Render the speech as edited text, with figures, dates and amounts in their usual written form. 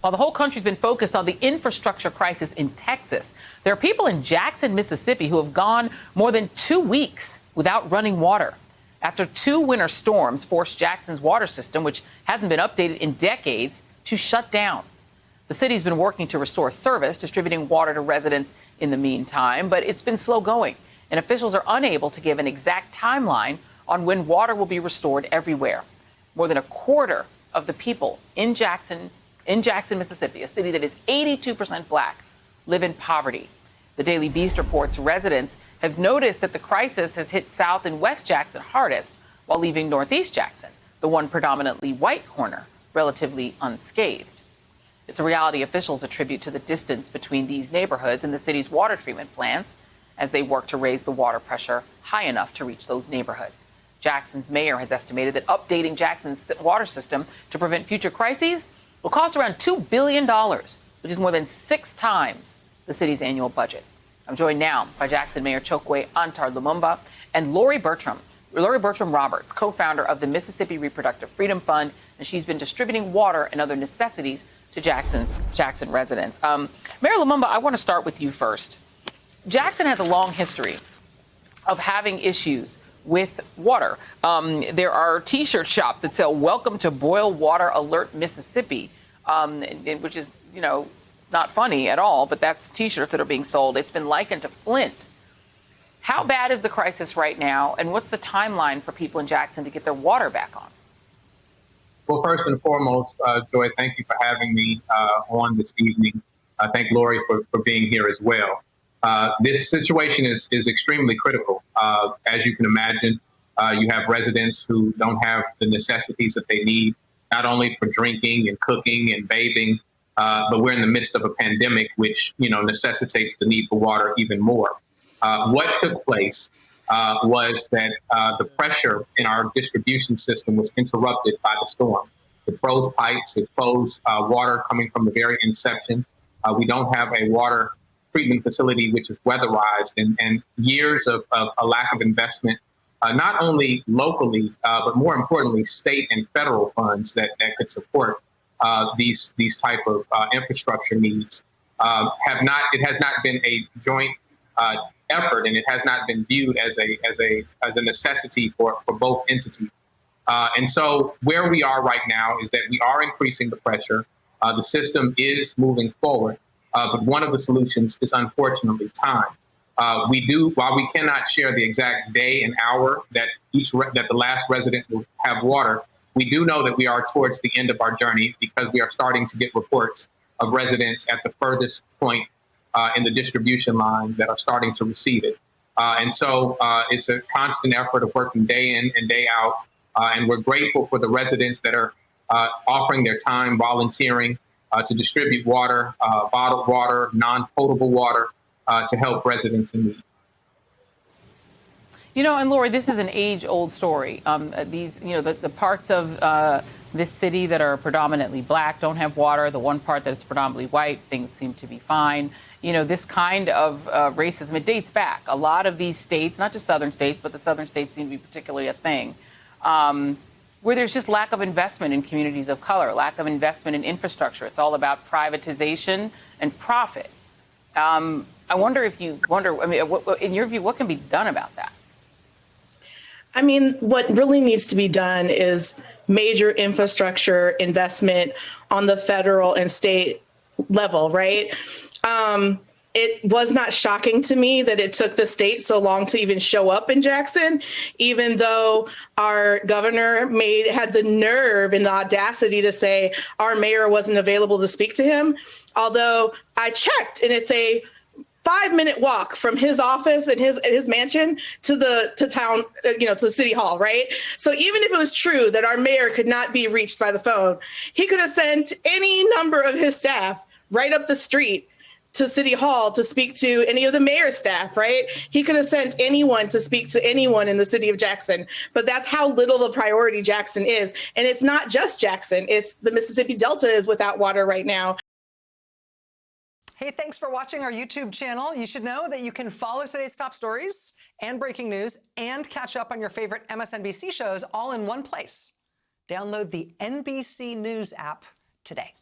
While the whole country's been focused on the infrastructure crisis in Texas, there are people in Jackson, Mississippi who have gone more than 2 weeks without running water after 2 winter storms forced Jackson's water system, which hasn't been updated in decades, to shut down. The city's been working to restore service, distributing water to residents in the meantime, but it's been slow going, and officials are unable to give an exact timeline on when water will be restored everywhere. More than a quarter of the people in Jackson, Mississippi, a city that is 82% black, live in poverty. The Daily Beast reports residents have noticed that the crisis has hit South and West Jackson hardest, while leaving Northeast Jackson, the one predominantly white corner, relatively unscathed. It's a reality officials attribute to the distance between these neighborhoods and the city's water treatment plants as they work to raise the water pressure high enough to reach those neighborhoods. Jackson's mayor has estimated that updating Jackson's water system to prevent future crises will cost around $2 billion, which is more than 6 times the city's annual budget. I'm joined now by Jackson Mayor Chokwe Antar Lumumba and Lori Bertram Roberts, co-founder of the Mississippi Reproductive Freedom Fund, and she's been distributing water and other necessities to Jackson residents. Mayor Lumumba, I want to start with you first. Jackson has a long history of having issues with water. There are T-shirt shops that sell "Welcome to Boil Water Alert Mississippi," which is, not funny at all, but that's T-shirts that are being sold. It's been likened to Flint. How bad is the crisis right now, and what's the timeline for people in Jackson to get their water back on? Well, first and foremost, Joy, thank you for having me on this evening. Thank Lori for being here as well. This situation is extremely critical. As you can imagine, you have residents who don't have the necessities that they need, not only for drinking and cooking and bathing, but we're in the midst of a pandemic, which, necessitates the need for water even more. What took place was that the pressure in our distribution system was interrupted by the storm. It froze pipes, it froze water coming from the very inception. We don't have a water treatment facility which is weatherized, and years of a lack of investment, not only locally, but more importantly, state and federal funds that could support these type of infrastructure needs it has not been a joint effort, and it has not been viewed as a necessity for both entities. And so where we are right now is that we are increasing the pressure. The system is moving forward, but one of the solutions is unfortunately time. While we cannot share the exact day and hour that the last resident will have water, we do know that we are towards the end of our journey because we are starting to get reports of residents at the furthest point in the distribution line that are starting to receive it. And so it's a constant effort of working day in and day out. And we're grateful for the residents that are offering their time, volunteering to distribute water, bottled water, non-potable water to help residents in need. And Lori, this is an age-old story. The parts of this city that are predominantly black don't have water. The one part that is predominantly white, things seem to be fine. This kind of racism, it dates back. A lot of these states, not just southern states, but the southern states seem to be particularly a thing, where there's just lack of investment in communities of color, lack of investment in infrastructure. It's all about privatization and profit. I wonder, in your view, what can be done about that? What really needs to be done is major infrastructure investment on the federal and state level, right? It was not shocking to me that it took the state so long to even show up in Jackson, even though our governor had the nerve and the audacity to say our mayor wasn't available to speak to him. Although I checked, and it's a 5-minute walk from his office and his mansion to town, to the city hall, right? So even if it was true that our mayor could not be reached by the phone, he could have sent any number of his staff right up the street to City Hall to speak to any of the mayor's staff, right? He could have sent anyone to speak to anyone in the city of Jackson, but that's how little the priority Jackson is. And it's not just Jackson, it's the Mississippi Delta is without water right now. Hey, thanks for watching our YouTube channel. You should know that you can follow today's top stories and breaking news and catch up on your favorite MSNBC shows all in one place. Download the NBC News app today.